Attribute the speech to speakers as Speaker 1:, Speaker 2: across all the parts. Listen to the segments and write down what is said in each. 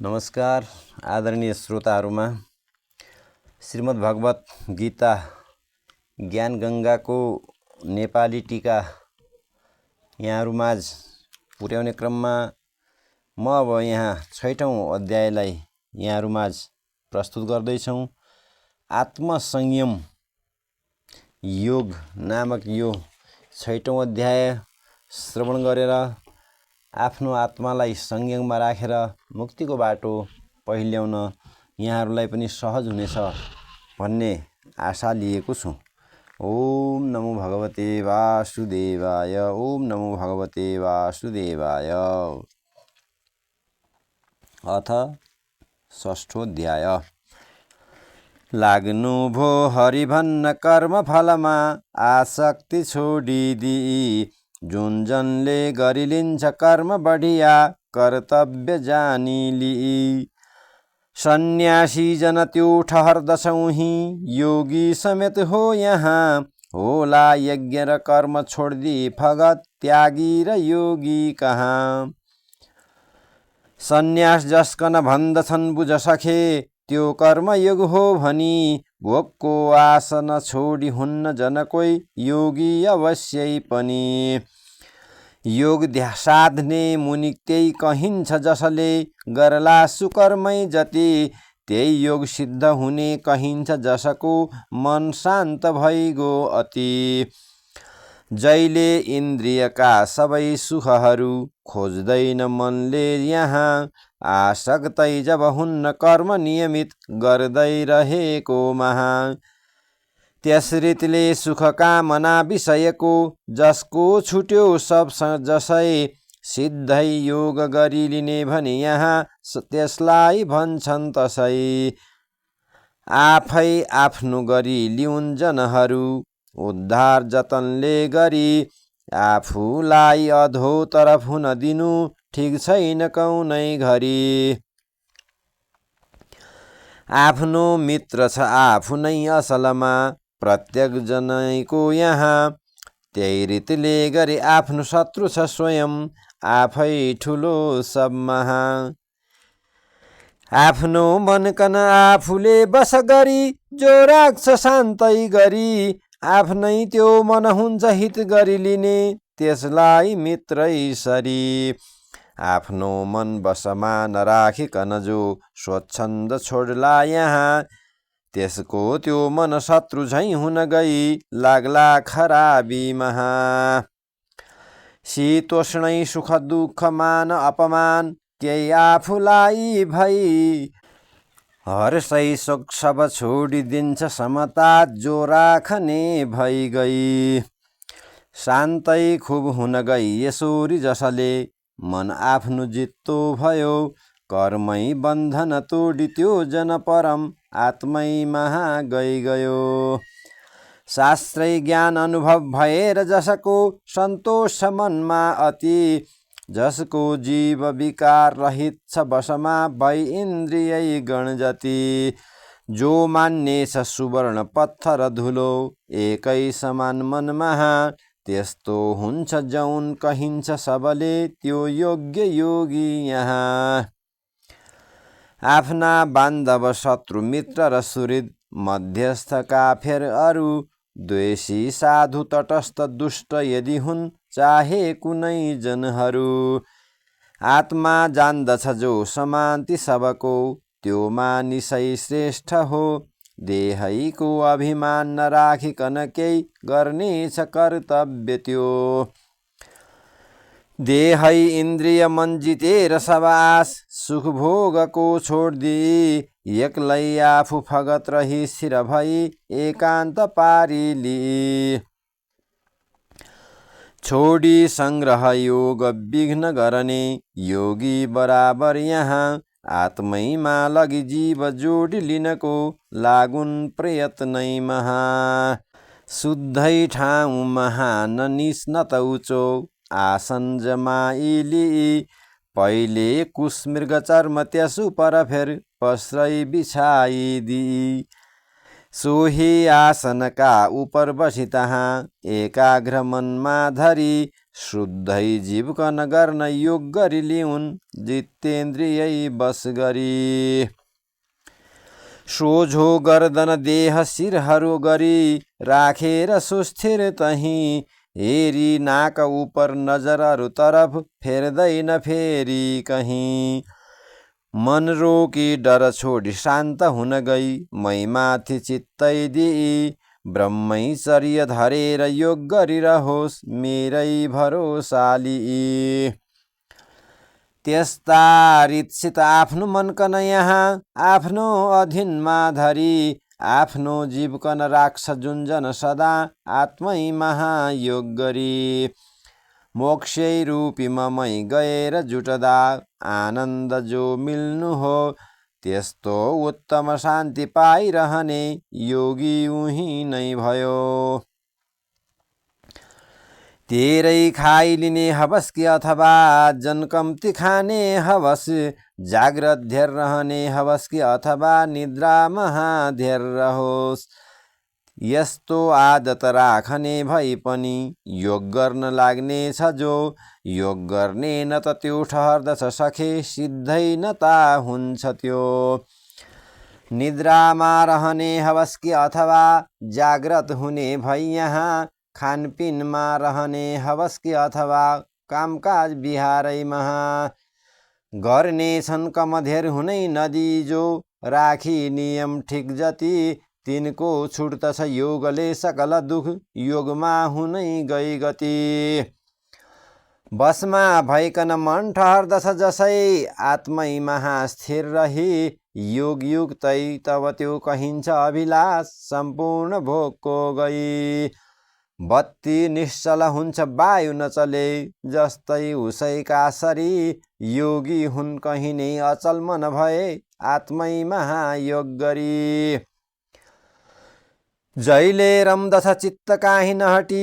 Speaker 1: नमस्कार आदरणीय श्रोताहरूमा श्रीमद् भगवत गीता ज्ञान गङ्गाको नेपाली टीका यहाँहरूमाझ पुर्याउने क्रममा म अब यहाँ 6औं अध्यायलाई यहाँहरूमाझ प्रस्तुत गर्दैछौँ। आत्मसंयम योग नामक यो 6औं अध्याय श्रवण गरेर आफ्नो आत्मालाई संयममा राखेर मुक्तिको बाटो पहिल्याउन यहाँहरूलाई पनि सहज हुनेछ भन्ने आशा लिएको छु। ओम नमो भगवते वासुदेवाय। ओम नमो भगवते वासुदेवाय। अथ षष्ठो अध्याय। लाग्नु भो हरिभन्न कर्म फलमा आसक्ति छोडिदिई जुन जनले गरिलिन्छ कर्म बढिया कर्तव्य जानिली। सन्यासी जन त्यो ठहर्दछौँ योगी समेत हो यहाँ होला यज्ञ र कर्म छोड्दी फगत त्यागी र योगी कहाँ। सन्यास जस्कन भन्दछन् बुझ सखे त्यो कर्मयोग हो भनी भोगको आशा नछोडी हुन्न जन कोही योगी अवश्यै पनि। योग साध्ने मुनि त्यही कहिन्छ जसले गरला सुकर्मै जति त्यही योग सिद्ध हुने कहिन्छ जसको मन शान्त भइगो अति। जैले इन्द्रियका सबै सुखहरू खोज्दैन मनले यहाँ आसक्तै जब हुन्न कर्म नियमित गर्दै रहेको महा। त्यस रीतिले सुख कामना विषयको जसको छुट्यो सब जसै सिद्धै योग गरिलिने भने यहाँ त्यसलाई भन्छन् तसै। आफै आफ्नो गरी लिउन् जनहरू उद्धार जतनले गरी आफूलाई अधो तरफ हुन दिनु ठिक छैन कौनै घरी। आफ्नो मित्र छ आफू नै असलमा प्रत्येक जनैको यहाँ त्यही रीतिले गरी आफ्नो शत्रु छ स्वयं आफै ठुलो सब महा। आफ्नो मनकन आफूले बस गरी जो राख्छ शान्तै गरी आफ्नै त्यो मन हुन्छ हित गरिलिने त्यसलाई मित्रै सरी। आफ्नो मन बसमा नराखिकन जो स्वच्छन्द छोड्ला यहाँ त्यसको त्यो मन शत्रु झैं हुन गई लाग्ला खराबी महा। शीतोष्णै सुख दुःख मान अपमान केही आफूलाई भई हर्षै शोक सब छोडिदिन्छ समता जो राखने भई गई। शान्तै खुब हुन गई यसोरी जसले मन आफ्नो जित्तो भयो कर्मै बन्धन तोडी त्यो जन परम आत्मै महा गयो। शास्त्रै ज्ञान अनुभव भएर जसको सन्तोष मनमा अति जसको जीव विकार रहित छ वशमा भई इन्द्रिय गण जति। जो मान्ने छ सुवर्ण पत्थर धुलो एकै समान मन महा त्यस्तो हुन्छ जौन कहिन्छ सबले त्यो योग्य योगी यहाँ। आफ्ना बान्धव शत्रु मित्र र सुहृद मध्यस्थ काफेर अरू द्वेषी साधु तटस्थ दुष्ट यदि हुन् चाहे कुनै जनहरू। आत्मा जान्दछ जो समान्ति सबको त्यो मानिसै श्रेष्ठ हो देहैको अभिमान नराखिकन केही गर्नेछ कर्तव्य त्यो। देहै इन्द्रिय मन जितेर सब आस सुख भोगको छोड्दी एक्लै आफू फगत रही स्थिर भई एकान्त पारिली। छोडी संग्रह योग विघ्न गर्ने योगी बराबर यहाँ आत्मैमा लगी जीव जोडी लिनको लागुन् प्रयत्नै महा। शुद्धै ठाउँ महान निस न त उचो आसन जमाइली पहिले कुश मृग चर्म त्यसु पर फेर पस्रै बिछाइदी। सोही आसनका उपर बसी तहाँ एकाग्र मनमा धरी शुद्धै जीवकन गर्न योग गरी लिउन् जितेन्द्रियै बस गरी। सोझो गर्दन देह शिरहरू गरी राखेर सुस्थिर तही हेरी नाक उपर नजरहरू तरफ फेर्दैन फेरि कहीँ। मन रोकी डर छोडी शान्त हुन गई मै माथि चित्तै दिई ब्रह्मचर्य धरेर योग गरिरहोस् मेरै भरोसा लिई। त्यस्ता रीतसित आफ्नो मनकन यहाँ आफ्नो अधीनमा धरी आफ्नो जीवकन राख्छ जुन सदा आत्मै महायोग गरी। मोक्षै रूपी ममै गएर जुटदा आनन्द जो मिल्नु हो त्यस्तो उत्तम शान्ति पाइरहने योगी उही नै भयो। तेरै खाइलिने हवस कि अथवा जन कम्ती खाने हवस, जाग्रत धेर रहने हवस कि अथवा निद्रा महाधेर रहोस्। यस्तो आदत राखने भई पनि योग गर्न लाग्ने छ जो, योग गर्ने न त त्यो ठहर्दछ सखे सिद्धै न ता हुन्छ त्यो। निद्रामा रहने हवस कि अथवा जाग्रत हुने भई यहाँ, खानपिनमा रहने हवस कि अथवा कामकाज बिहारै महा। गर्ने छन् कम धेर हुनै नदी जो, राखी नियम ठिक जति तिनको छुट्दछ योगले सकल दुख योगमा हुनै गई गति। बसमा भइकन मन ठहर्दछ जसै आत्मै महास्थिर रही, योग युक्तै तब त्यो कहिन्छ अभिलाष सम्पूर्ण भोगको गई। बत्ती निश्चल हुन्छ वायु नचले जस्तै उसैका सरी, योगी हुन् कहिने अचल मन भए आत्मै महायोग गरी। जहिले रम्दछ चित्त काहीँ नहटी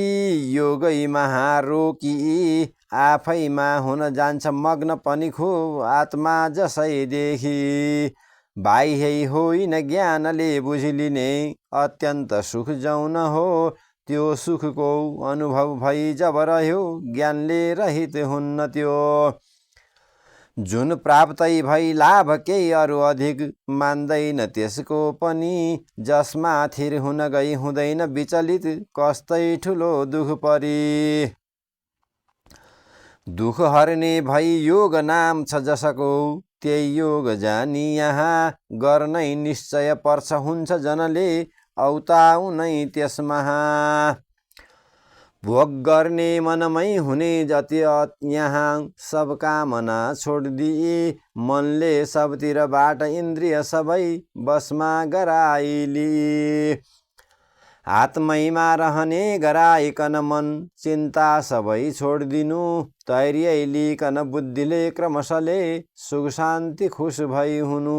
Speaker 1: योगै महारोकी, आफैमा हुन जान्छ मग्न पनि खुब आत्मा जसै देखी। बाह्यै होइन ज्ञानले बुझिलिने अत्यन्त सुख जौन हो, त्यो सुखको अनुभव भई जब रह्यो ज्ञानले रहित हुन्न त्यो। जुन प्राप्तै भई लाभ केही अरू अधिक मान्दैन त्यसको पनि, जसमा थिर हुन गई हुँदैन विचलित कस्तै ठुलो दुख परी। दुख हर्ने भई योग नाम छ जसको, त्यही योग जानी यहाँ गर्नै निश्चय पर्छ हुन्छ जनले औताउनै त्यसमा। भोग गर्ने मनमै हुने जति यहाँ सब कामना छोडिदिए, मनले सबतिरबाट इन्द्रिय सबै बसमा गराइली। आत्मैमा रहने गराइकन मन चिन्ता सबै छोडिदिनु, धैर्य लिकन बुद्धिले क्रमशले सुख शान्ति खुस भई हुनु।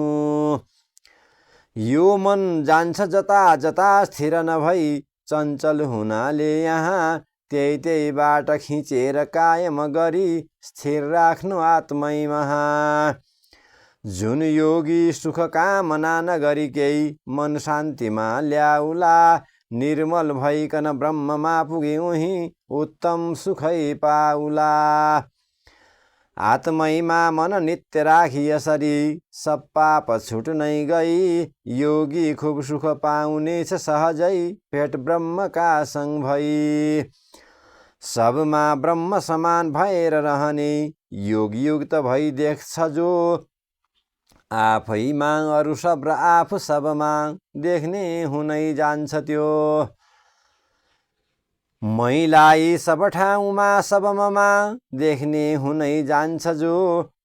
Speaker 1: यो मन जान्छ जता जता स्थिर नभई चञ्चल हुनाले यहाँ, त्यही त्यही बाट खिचेर कायम गरी स्थिर राख्नु आत्मै महा। जुन योगी सुख कामना नगरी केही मन शान्तिमा ल्याउला, निर्मल भइकन ब्रह्ममा पुगे उही उत्तम सुखै पाउला। आत्मैमा मन नित्य राखी यसरी सब पाप छुट्नै गई, योगी खुब सुख पाउनेछ सहजै भेट ब्रह्मका सँग भई। सबमा ब्रह्म समान भएर रहने योग युक्त भई देख्छ जो, आफैमा अरू सब र आफू सबमा देख्ने हुनै जान्छ त्यो। मैलाई सब ठाउँमा सबमा देख्ने हुनै जान्छ जो,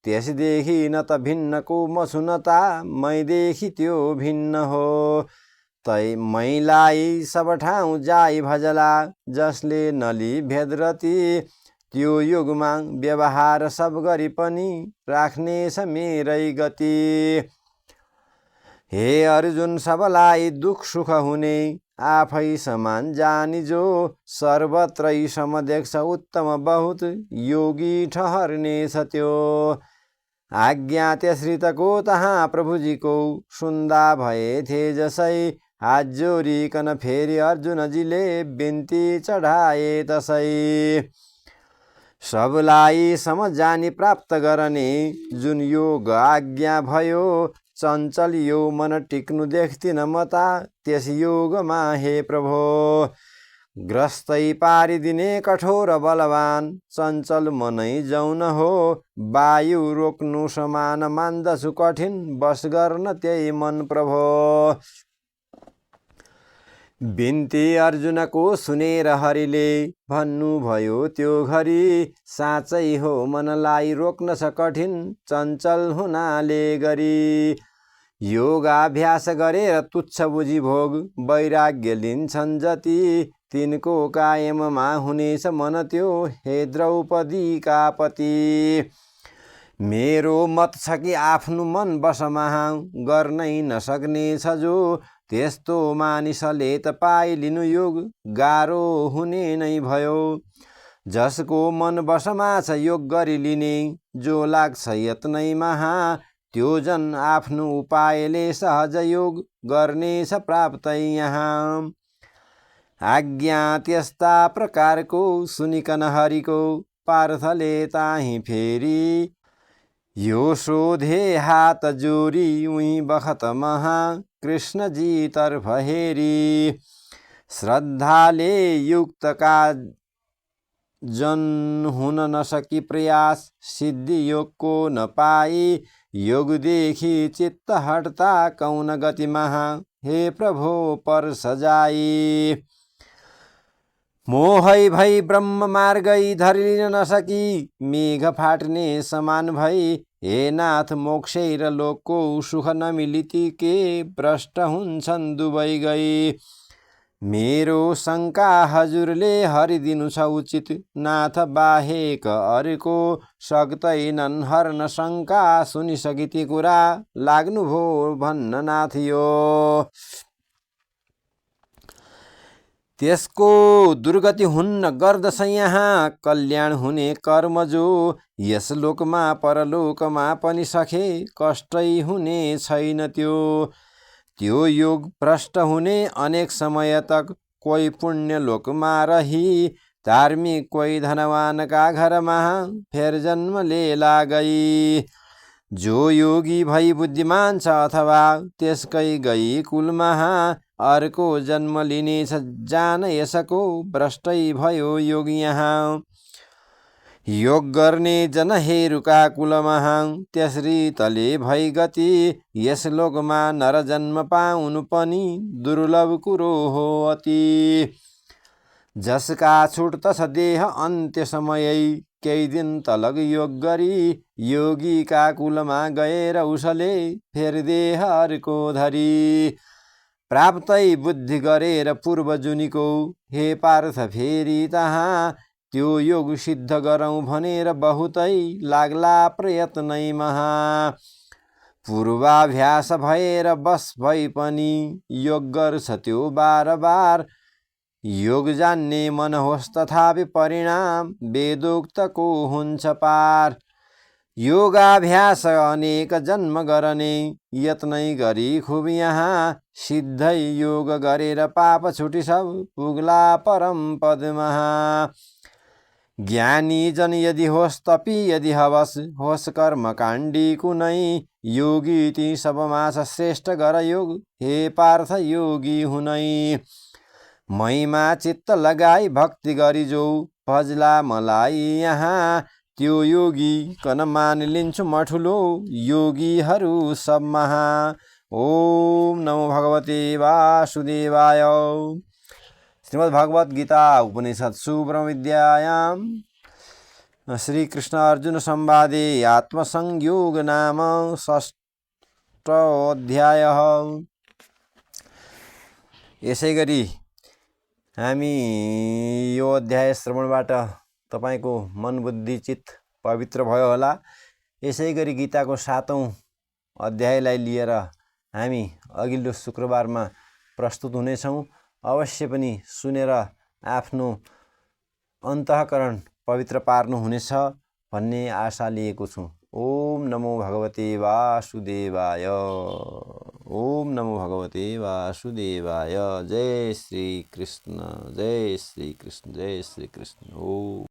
Speaker 1: त्यसदेखि न त भिन्नको म छु न ता मैदेखि त्यो भिन्न हो। तै मैलाई सब ठाउँ जाई भजला जसले नली भेद रति, त्यो युगमा व्यवहार सब गरी पनि राख्नेछ मेरै गति। हे अर्जुन सबलाई दुख सुख हुने आफै समान जानी जो, सर्वत्रै सम देख्छ उत्तम बहुत योगी ठहर्नेछ त्यो। आज्ञा त्यसृतको तहाँ प्रभुजीको सुन्दा भए थे जसै, हात जोडिकन फेरि अर्जुनजीले बिन्ती चढाए तसै। सबलाई समजानी प्राप्त गर्ने जुन योग आज्ञा भयो, चञ्चल यो मन टिक्नु देख्दिन मता त्यस योगमा हे प्रभो। ग्रस्तै पारिदिने कठोर बलवान, चञ्चल मनै जौन हो, वायु रोक्नु समान मान्दछु कठिन, बस गर्न त्यही मन प्रभो। बिन्ती अर्जुनको सुनेर हरिले भन्नुभयो त्यो घरी, साँच्चै हो मनलाई रोक्न छ कठिन, चञ्चल हुनाले गरी। योगाभ्यास गरेर तुच्छ बुझी भोग, वैराग्य लिन्छन् जति, तिनको कायममा हुनेछ मन त्यो, हे द्रौपदीका पति। मेरो मत छ कि आफ्नो मन वशमा गर्नै नसक्ने छ जो, त्यस्तो मानिसले त पाइलिनु योग, गाह्रो हुने नै भयो। जसको मन वशमा छ योग गरिलिने, जो लाग्छ यत्नै महा, त्यो जन आफ्नो उपायले सहज योग गर्नेछ प्राप्त यहाँ। आज्ञा त्यस्ता प्रकारको सुनिकन हरिको, पार्थले ताही फेरि, यो सोधे हात जोरी उही बखत महा, कृष्णजी तर्फ हेरी। श्रद्धाले युक्तका जन हुन नसकी प्रयास, सिद्धि योगको नपाई, योगदेखि चित्त हट्ता कौन गति महा, हे प्रभो पर सजाई। मोहै भई ब्रह्म मार्गै धरिन नसकी, मेघ फाट्ने समान भई, हे नाथ मोक्ष र लोकको सुख नमिलिति के, भ्रष्ट हुन्छन् दुवै गई। मेरो शङ्का हजुरले हरिदिनु छ उचित, नाथ बाहेक अरूको सक्तैनन् हर्न शङ्का, सुनिसकी ती कुरा लाग्नुभयो भन्न नाथ यो। त्यसको दुर्गति हुन्न गर्दछ यहाँ, कल्याण हुने कर्म जो, यस लोकमा परलोकमा पनि सखे, कष्टै हुने छैन त्यो। त्यो योग भ्रष्ट हुने अनेक समय तक, कोही पुण्य लोकमा रही, धार्मिक कोही धनवानका घरमा, फेर जन्मले लागई। जो योगी भई बुद्धिमान छ अथवा, त्यसकै गई कुलमा, अर्को जन्म लिनेछ जान यसको, भ्रष्टै भयो योग यहाँ। योग गर्ने जन हेरुका कुलमा, त्यसरी तले भई गति, यस लोकमा नर जन्म पाउनु पनि, दुर्लभ कुरो हो अति। जसका छुट्दछ देह अन्त्य समयै, केही दिन तलग योग गरी, योगीका कुलमा गएर उसले, फेर देह अर्को धरी। प्राप्तै बुद्धि गरेर पूर्व जुनीको, हे पार्थ फेरि तहाँ, त्यो योग सिद्ध गरौँ भनेर बहुतै लाग्ला प्रयत्नै महा। पूर्वाभ्यास भएर बस भई पनि, योग गर्छ त्यो बार बार, योग जान्ने मन होस् तथापि परिणाम, वेदोक्तको हुन्छ पार। योगाभ्यास अनेक जन्म गर्ने, यत्नै गरी खुब यहाँ, सिद्धै योग गरेर पाप छुटी सब, पुग्ला परम पद महा। ज्ञानी जन यदि होस् तपी यदि हवस, होस् कर्म काण्डी कुनै, योगी ती सबमा छ श्रेष्ठ गर योग, हे पार्थ योगी हुनै। महिमा चित्त लगाई भक्ति गरी जो, भजला मलाई यहाँ, त्यो योगी कन मान लिन्छु म ठुलो, योगीहरू सब महा। ओम नमो भगवते वासुदेवाय। श्रीमद् भगवत गीता उपनिषत्सु ब्रह्मविद्यायां श्री कृष्ण अर्जुन संवादे आत्मसंयोग नाम 6 अध्याय। यसै गरी हामी यो अध्याय श्रवणबाट तपाईको मन बुद्धि चित्त पवित्र भयो होला। यसै गरी गीताको 7औं अध्यायलाई लिएर हामी अघिल्लो शुक्रबारमा प्रस्तुत हुनेछौँ। अवश्य पनि सुनेर आफ्नो अन्तःकरण पवित्र पार्नु हुनेछ भन्ने आशा लिएको छु। ओम नमो भगवते वासुदेवाय। ओम नमो भगवते वासुदेवाय। जय श्री कृष्ण, जय श्री कृष्ण, जय श्री कृष्ण। ओम।